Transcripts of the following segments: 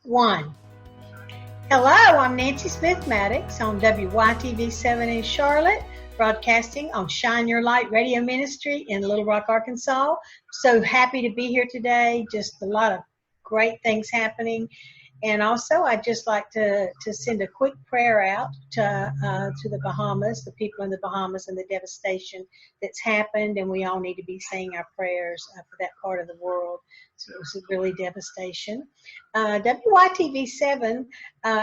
One. Hello, I'm Nancy Smith Mattox on WYTV7 in Charlotte, broadcasting on Shine Your Light Radio Ministry in Little Rock, Arkansas. So happy to be here today. Just a lot of great things happening. And also, I'd just like to send a quick prayer out to the Bahamas, the people in the Bahamas, and the devastation that's happened. And we all need to be saying our prayers for that part of the world. So it was really devastation. WYTV7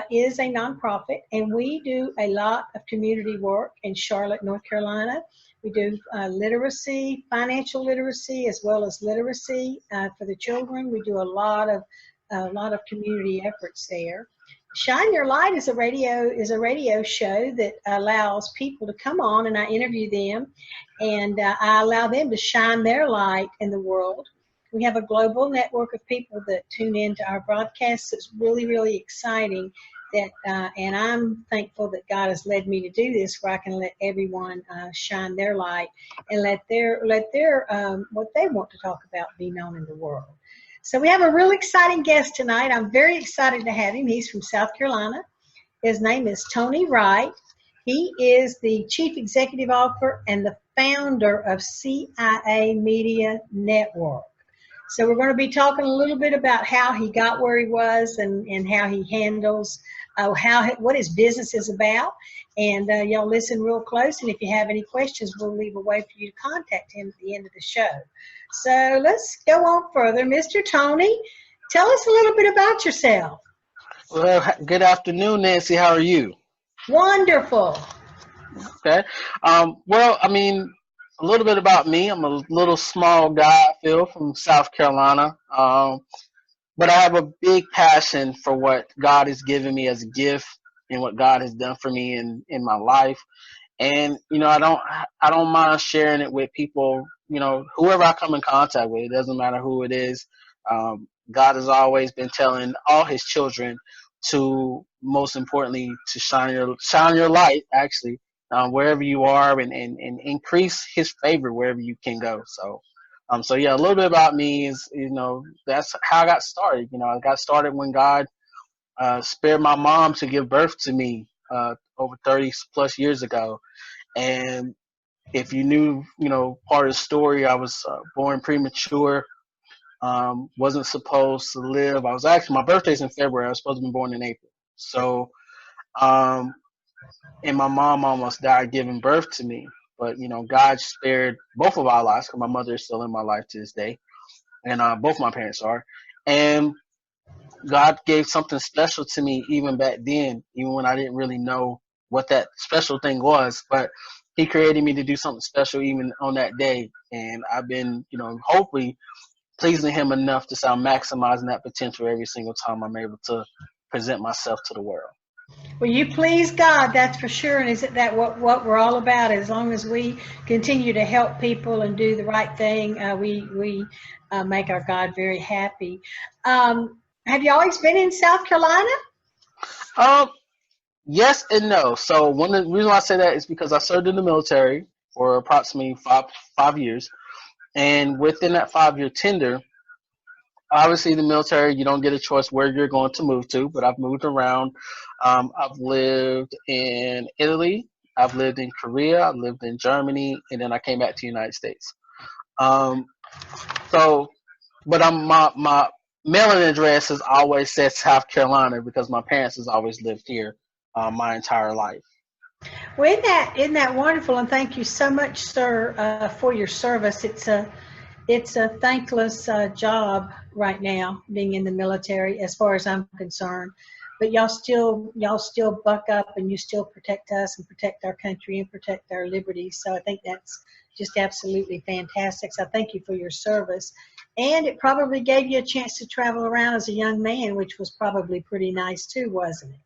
is a nonprofit, and we do a lot of community work in Charlotte, North Carolina. We do literacy, financial literacy, as well as literacy for the children. We do a lot of community efforts there. Shine Your Light is a radio show that allows people to come on, and I interview them, and I allow them to shine their light in the world. We have a global network of people that tune into our broadcasts. It's really, really exciting that, and I'm thankful that God has led me to do this, where I can let everyone shine their light and let their what they want to talk about be known in the world. So we have a really exciting guest tonight. I'm very excited to have him. He's from South Carolina. His name is Tony Wright. He is the Chief Executive Officer and the founder of CIA Media Network. So we're going to be talking a little bit about how he got where he was and how he handles what his business is about. And y'all listen real close. And if you have any questions, we'll leave a way for you to contact him at the end of the show. So let's go on further. Mr. Tony, tell us a little bit about yourself. Well, good afternoon, Nancy. How are you? Wonderful. Okay. Well, I mean, a little bit about me. I'm a little small guy, I feel, from South Carolina. But I have a big passion for what God has given me as a gift and what God has done for me in my life. And, I don't mind sharing it with people, whoever I come in contact with. It doesn't matter who it is. God has always been telling all his children to, most importantly, to shine your light, actually, wherever you are, and increase his favor wherever you can go. So yeah, a little bit about me is, that's how I got started. I got started when God spared my mom to give birth to me over 30 plus years ago. And if you knew, part of the story, I was born premature, wasn't supposed to live. My birthday's in February. I was supposed to be born in April. So, and my mom almost died giving birth to me. But, God spared both of our lives, because my mother is still in my life to this day. And both my parents are. And God gave something special to me even back then, even when I didn't really know what that special thing was. But he created me to do something special even on that day. And I've been, hopefully pleasing him enough to say I'm maximizing that potential every single time I'm able to present myself to the world. Well, you please God, that's for sure. And isn't that what we're all about? As long as we continue to help people and do the right thing, we make our God very happy. Have you always been in South Carolina? Yes and no. So one of the reasons why I say that is because I served in the military for approximately five years. And within that 5-year tender, obviously the military, you don't get a choice where you're going to move to, but I've moved around. I've lived in Italy, I've lived in Korea, I've lived in Germany, and then I came back to the United States. But my mailing address has always said South Carolina because my parents has always lived here my entire life. Well, isn't that wonderful? And thank you so much, sir, for your service. It's a thankless job right now, being in the military, as far as I'm concerned. But y'all still buck up, and you still protect us and protect our country and protect our liberties. So I think that's just absolutely fantastic. So thank you for your service. And it probably gave you a chance to travel around as a young man, which was probably pretty nice too, wasn't it?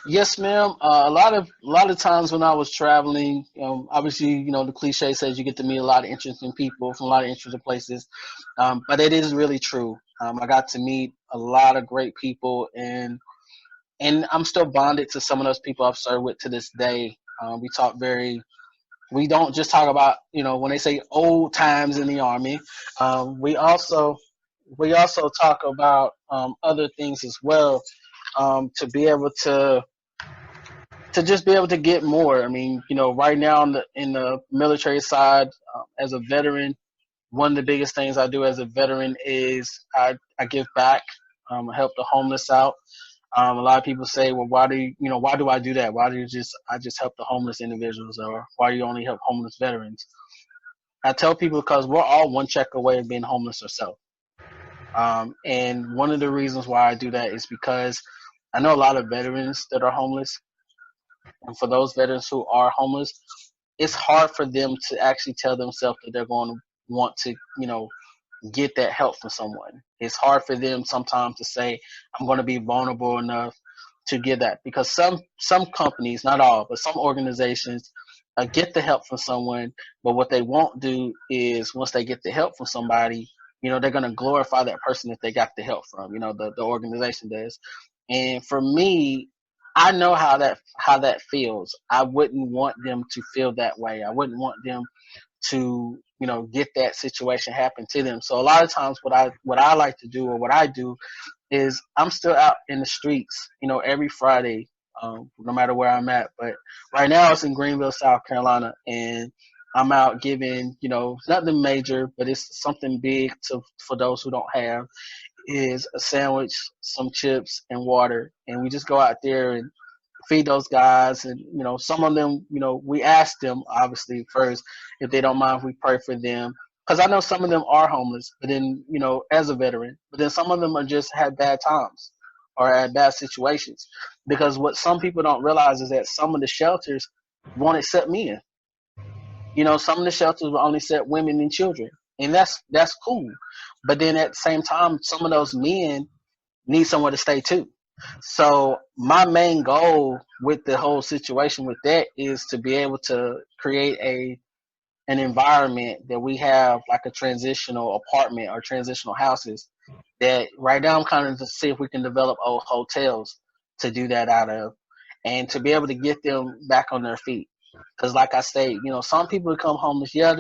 Yes, ma'am. A lot of times when I was traveling, obviously, the cliche says you get to meet a lot of interesting people from a lot of interesting places, but it is really true. I got to meet a lot of great people, and I'm still bonded to some of those people I've served with to this day. We don't just talk about, when they say old times in the Army. We also talk about other things as well, to be able to just be able to get more. I mean, right now in the military side, as a veteran, one of the biggest things I do as a veteran is I give back. I help the homeless out. A lot of people say, well, why do I do that? Why do I just help the homeless individuals, or why do you only help homeless veterans? I tell people because we're all one check away of being homeless ourselves. And one of the reasons why I do that is because I know a lot of veterans that are homeless, and for those veterans who are homeless, it's hard for them to actually tell themselves that they're going to want to, get that help from someone. It's hard for them sometimes to say, I'm going to be vulnerable enough to get that, because some companies, not all, but some organizations get the help from someone, but what they won't do is once they get the help from somebody, they're going to glorify that person that they got the help from, the organization does. And for me, I know how that feels. I wouldn't want them to feel that way. I wouldn't want them to get that situation happen to them. So a lot of times what I like to do, or what I do, is I'm still out in the streets, every Friday, no matter where I'm at. But right now it's in Greenville, South Carolina, and I'm out giving, nothing major, but it's something big for those who don't have, is a sandwich, some chips, and water. And we just go out there and feed those guys. And some of them, we ask them obviously first if they don't mind if we pray for them, because I know some of them are homeless, but then as a veteran, but then some of them are just had bad times or had bad situations, because what some people don't realize is that some of the shelters won't accept men. Some of the shelters will only accept women and children, and that's cool. But then at the same time, some of those men need somewhere to stay too. So my main goal with the whole situation with that is to be able to create an environment that we have like a transitional apartment or transitional houses, that right now I'm kind of to see if we can develop old hotels to do that out of, and to be able to get them back on their feet. Because like I say, some people become homeless. Yeah,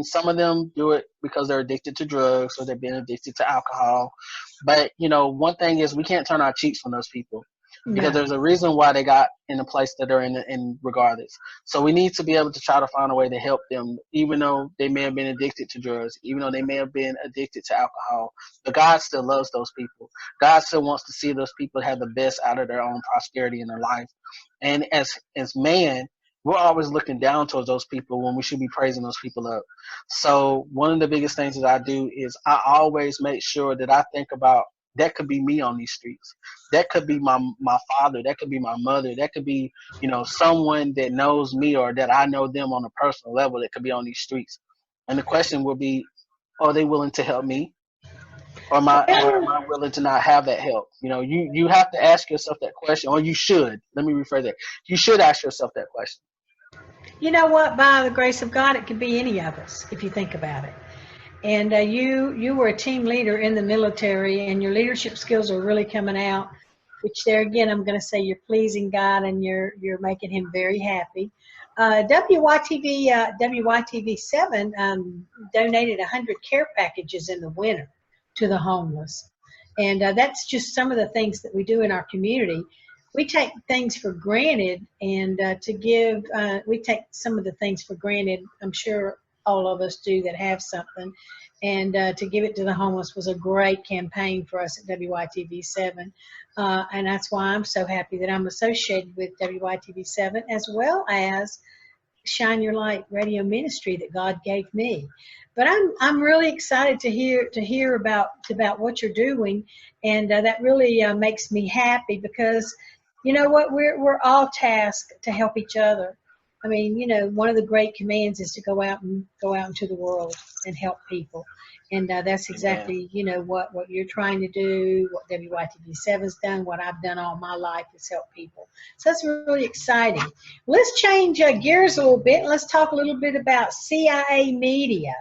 some of them do it because they're addicted to drugs or they're being addicted to alcohol. But, one thing is we can't turn our cheeks on those people, because No. there's a reason why they got in the place that they're in regardless. So we need to be able to try to find a way to help them, even though they may have been addicted to drugs, even though they may have been addicted to alcohol. But God still loves those people. God still wants to see those people have the best out of their own prosperity in their life. And as man, we're always looking down towards those people when we should be praising those people up. So one of the biggest things that I do is I always make sure that I think about, that could be me on these streets. That could be my father. That could be my mother. That could be, someone that knows me or that I know them on a personal level that could be on these streets. And the question will be, are they willing to help me? Or am I Well, willing to not have that help? You have to ask yourself that question, or you should. Let me rephrase that. You should ask yourself that question. you know what? By the grace of God, it could be any of us if you think about it. And you were a team leader in the military, and your leadership skills are really coming out. Which there again, I'm going to say you're pleasing God, and you're making Him very happy. WYTV 7 donated 100 care packages in the winter to the homeless, and that's just some of the things that we do in our community. We take things for granted, and we take some of the things for granted. I'm sure all of us do that have something. And to give it to the homeless was a great campaign for us at WYTV 7. And that's why I'm so happy that I'm associated with WYTV 7, as well as Shine Your Light radio ministry that God gave me. But I'm really excited to hear about what you're doing, and that really makes me happy, because you know what, we're all tasked to help each other. I mean, one of the great commands is to go out into the world and help people, and that's Amen. exactly what you're trying to do. What WYTV 7's done, what I've done all my life is help people. So that's really exciting. Let's change gears a little bit. Let's talk a little bit about CIA Media.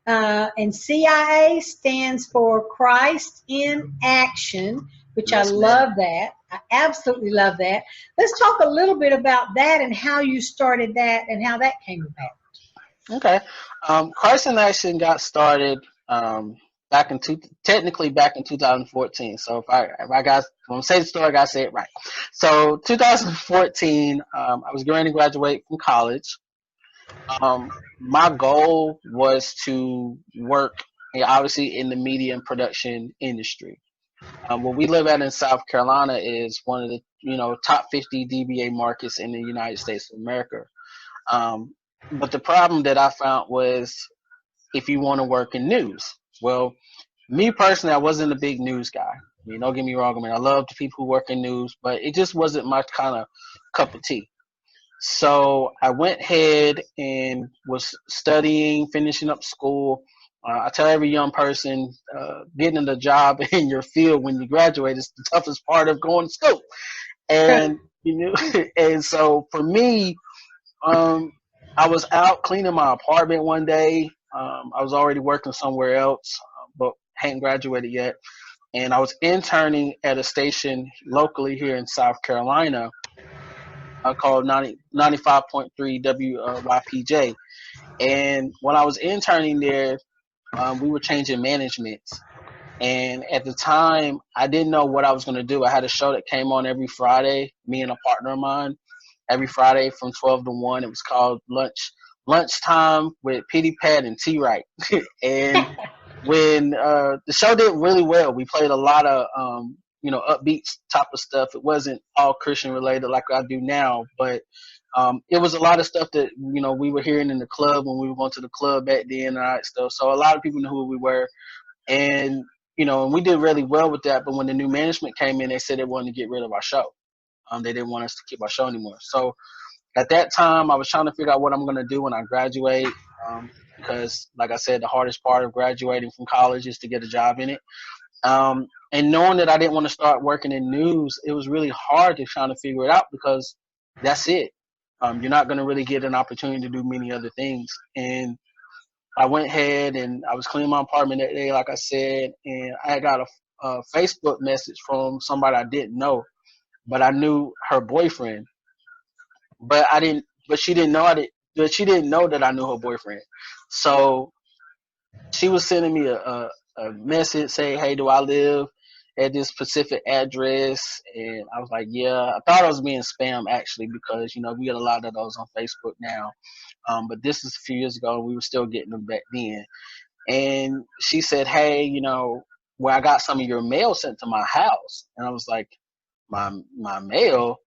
And CIA stands for Christ in Action, which I Yes, ma'am. love that. I absolutely love that. Let's talk a little bit about that and how you started that and how that came about. Okay. Christ in Action got started. technically back in 2014. So if I got when I say the story, I gotta say it right. So 2014, I was going to graduate from college. My goal was to work, obviously, in the media and production industry. Where we live at in South Carolina is one of the top 50 DBA markets in the United States of America. Um, but the problem that I found was if you want to work in news. Well, me personally, I wasn't a big news guy. I mean, don't get me wrong. I mean, I love the people who work in news, but it just wasn't my kind of cup of tea. So I went ahead and was studying, finishing up school. I tell every young person, getting a job in your field when you graduate is the toughest part of going to school. And and so for me, um, I was out cleaning my apartment one day. I was already working somewhere else, but hadn't graduated yet. And I was interning at a station locally here in South Carolina, called 95.3 WYPJ. And when I was interning there, we were changing management. And at the time, I didn't know what I was going to do. I had a show that came on every Friday, me and a partner of mine, every Friday from 12 to 1. It was called Lunchtime with Petey Pat and T Wright. And when the show did really well, we played a lot of upbeat type of stuff. It wasn't all Christian related like I do now, but it was a lot of stuff that we were hearing in the club when we were going to the club back then and all that stuff. So a lot of people knew who we were, and and we did really well with that. But when the new management came in, they said they wanted to get rid of our show. They didn't want us to keep our show anymore. So at that time, I was trying to figure out what I'm going to do when I graduate, because, like I said, the hardest part of graduating from college is to get a job in it. And knowing that I didn't want to start working in news, it was really hard to try to figure it out because that's it. You're not going to really get an opportunity to do many other things. And I went ahead and I was cleaning my apartment that day, like I said, and I got a Facebook message from somebody I didn't know, but I knew her boyfriend. But I didn't. But she didn't know I did. But she didn't know that I knew her boyfriend. So she was sending me a message saying, "Hey, do I live at this specific address?" And I was like, "Yeah." I thought I was being spam actually because we get a lot of those on Facebook now. But this is a few years ago. We were still getting them back then. And she said, "Hey, well, I got some of your mail sent to my house." And I was like, "My mail?"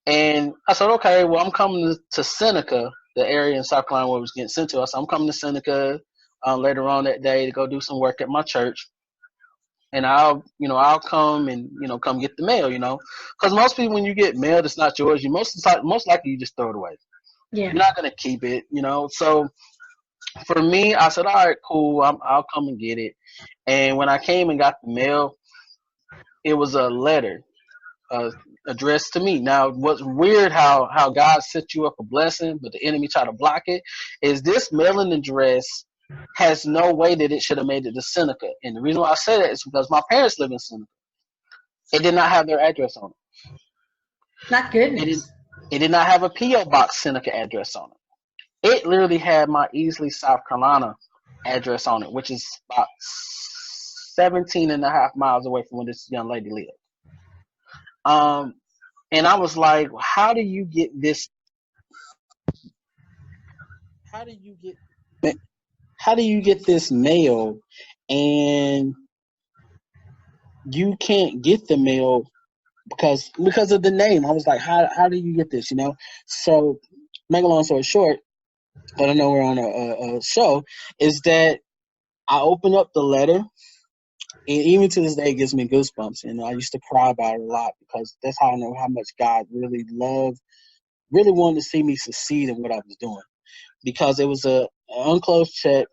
And I said, okay, well, I'm coming to Seneca, the area in South Carolina where it was getting sent to us. I'm coming to Seneca later on that day to go do some work at my church. And I'll come and, come get the mail, because most people, when you get mail that's not yours, most likely you just throw it away. Yeah. You're not going to keep it, So for me, I said, all right, cool. I'll come and get it. And when I came and got the mail, it was a letter addressed to me. Now, what's weird how God set you up a blessing, but the enemy tried to block it, is this mailing address has no way that it should have made it to Seneca. And the reason why I say that is because my parents live in Seneca. It did not have their address on it. Not goodness. It did not have a P.O. Box Seneca address on it. It literally had my Easley, South Carolina address on it, which is about 17 and a half miles away from where this young lady lived. And I was like, how do you get this? How do you get this mail and you can't get the mail because of the name? I was like, how do you get this? So make a long story short, but I know we're on a show, is that I opened up the letter, and even to this day, it gives me goosebumps. And I used to cry about it a lot because that's how I know how much God really wanted to see me succeed in what I was doing. Because it was an unclosed check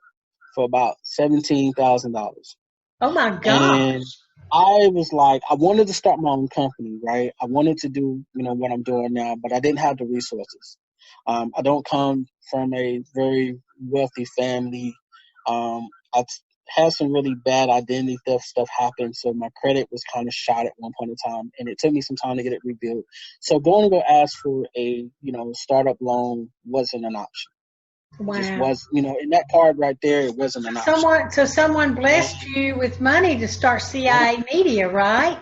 for about $17,000. Oh my gosh. And I was like, I wanted to start my own company, right? I wanted to do, what I'm doing now, but I didn't have the resources. I don't come from a very wealthy family. I had some really bad identity theft stuff happen, so my credit was kind of shot at one point in time, and it took me some time to get it rebuilt. So going to go ask for a, startup loan wasn't an option. It just Wow. was, in that part right there, it wasn't an option. Someone Um, blessed you with money to start CIA Media, right?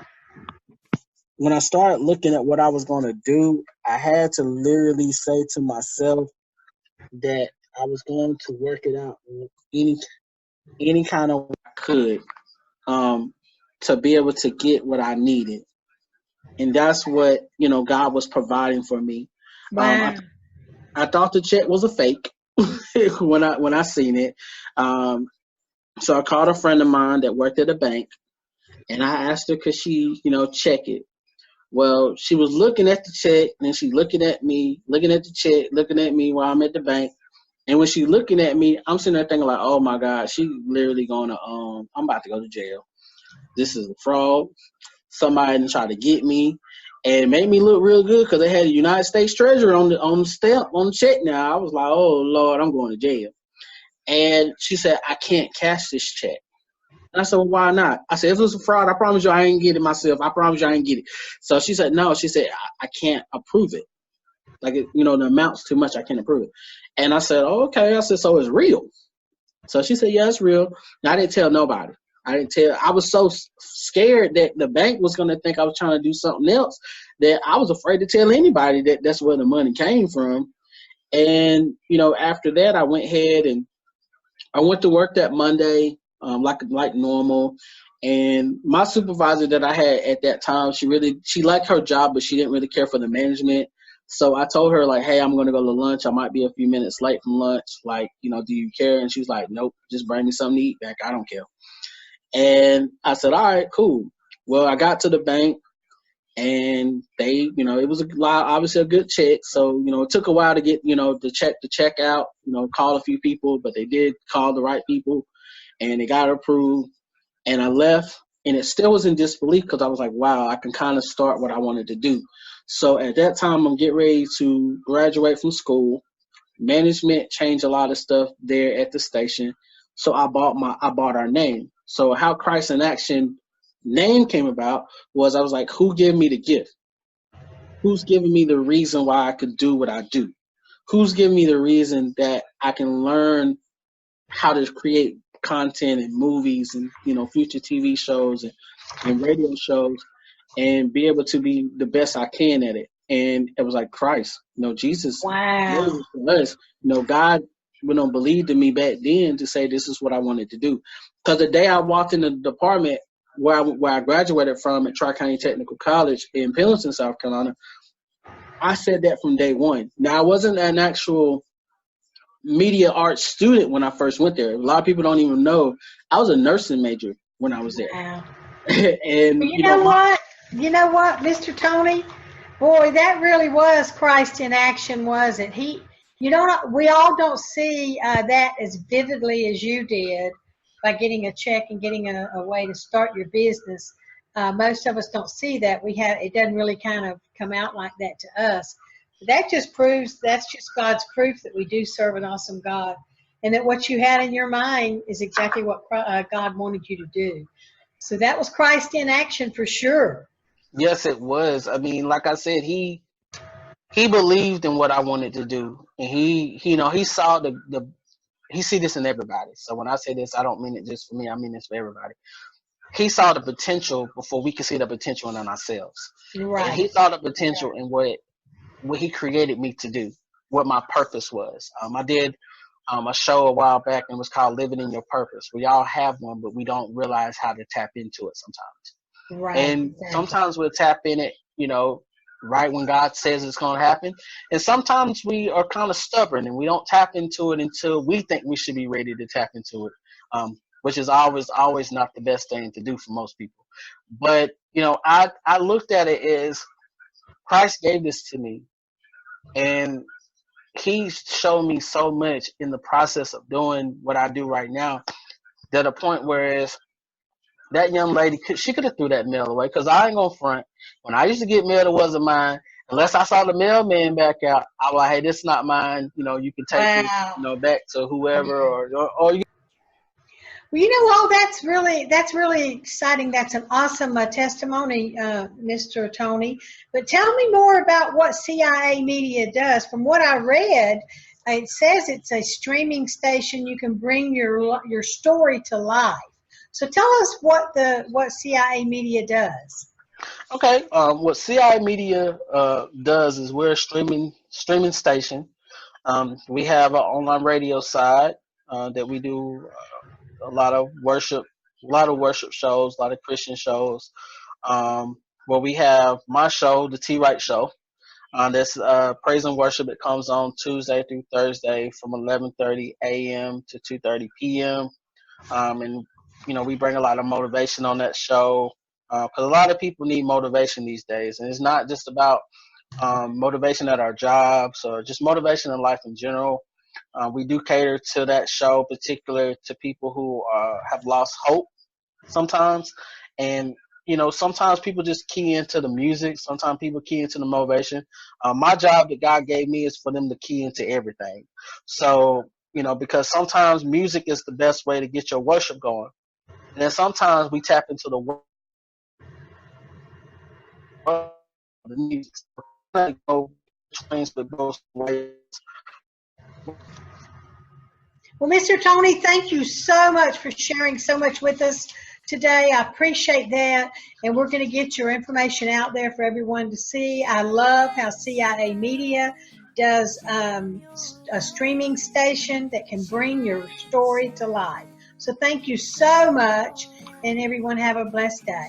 when I started looking at what I was going to do, I had to literally say to myself that I was going to work it out any kind of way I could, um, to be able to get what I needed, and that's what God was providing for me. Um, I Wow. I thought the check was a fake when I seen it. Um, so I called a friend of mine that worked at a bank, and I asked her could she check it. Well, she was looking at the check, and then she looking at me, looking at the check, looking at me while I'm at the bank. And when she looking at me, I'm sitting there thinking like, oh my God, she literally gonna I'm about to go to jail. This is a fraud. Somebody done tried to get me, and it made me look real good because they had the United States Treasury on the stamp on the check. Now I was like, oh Lord, I'm going to jail. And she said, I can't cash this check. And I said, well, why not? I said, if it's a fraud, I promise you I ain't get it myself. I promise you I ain't get it. So she said, no. She said, I can't approve it. Like, the amount's too much. I can't approve it. And I said, oh, okay. I said, so it's real. So she said, yeah, it's real. And I didn't tell nobody. I was so scared that the bank was going to think I was trying to do something else that I was afraid to tell anybody that that's where the money came from. And, after that, I went ahead and I went to work that Monday, like normal. And my supervisor that I had at that time, she liked her job, but she didn't really care for the management. So I told her like, hey, I'm going to go to lunch. I might be a few minutes late from lunch. Like, do you care? And she was like, nope, just bring me something to eat back. I don't care. And I said, all right, cool. Well, I got to the bank and they, it was obviously a good check. So, it took a while to get, the check out, call a few people, but they did call the right people and it got approved. And I left and it still was in disbelief because I was like, wow, I can kind of start what I wanted to do. So at that time, I'm getting ready to graduate from school. Management changed a lot of stuff there at the station. So I bought our name. So how Christ in Action name came about was I was like, who gave me the gift? Who's giving me the reason why I could do what I do? Who's giving me the reason that I can learn how to create content and movies and future TV shows and radio shows and be able to be the best I can at it. And it was like Christ, Jesus gave Wow. it to us. God believed in me back then to say this is what I wanted to do. Because the day I walked in the department where I graduated from at Tri-County Technical College in Pendleton, South Carolina, I said that from day one. Now I wasn't an actual media arts student when I first went there. A lot of people don't even know I was a nursing major when I was there. Wow. And Well, you know what? You know what, Mr. Tony? Boy, that really was Christ in action, wasn't he? We all don't see that as vividly as you did by getting a check and getting a way to start your business. Most of us don't see that. It doesn't really kind of come out like that to us. But that's just God's proof that we do serve an awesome God, and that what you had in your mind is exactly what God wanted you to do. So that was Christ in action for sure. yes, it was. I mean, like I said, he believed in what I wanted to do, and he saw the he see this in everybody. So when I say this, I don't mean it just for me. I mean this for everybody. He saw the potential before we could see the potential in ourselves, and he Right. saw the potential in what he created me to do, what my purpose was. I did a show a while back and it was called Living in Your Purpose. We all have one, but we don't realize how to tap into it sometimes. Right. And Exactly. sometimes we'll tap in it, right when God says it's going to happen. And sometimes we are kind of stubborn and we don't tap into it until we think we should be ready to tap into it, which is always not the best thing to do for most people. But, I looked at it as Christ gave this to me. And he showed me so much in the process of doing what I do right now that a point where that young lady she could have threw that mail away because I ain't gonna front. When I used to get mail that wasn't mine, unless I saw the mailman back out, I was like, hey, this is not mine. You can take this, Wow. back to whoever Wow. or you. Well, that's really exciting. That's an awesome testimony, Mr. Tony. But tell me more about what CIA Media does. From what I read, it says it's a streaming station. You can bring your story to life. So tell us what CIA Media does. Okay. What CI Media does is we're a streaming station. We have an online radio side that we do a lot of worship shows, a lot of Christian shows. Um, where we have my show, the T Wright Show. That's praise and worship. It comes on Tuesday through Thursday from 11:30 a.m. to 2:30 p.m. And we bring a lot of motivation on that show because a lot of people need motivation these days, and it's not just about motivation at our jobs or just motivation in life in general. We do cater to that show, particular to people who have lost hope sometimes, and sometimes people just key into the music. Sometimes people key into the motivation. My job that God gave me is for them to key into everything. So because sometimes music is the best way to get your worship going, and then sometimes we tap into the world of the music. Go trains with both ways. Well, Mr. Tony, thank you so much for sharing so much with us today. I appreciate that. And we're going to get your information out there for everyone to see. I love how CIA Media does a streaming station that can bring your story to life. So thank you so much, and everyone have a blessed day.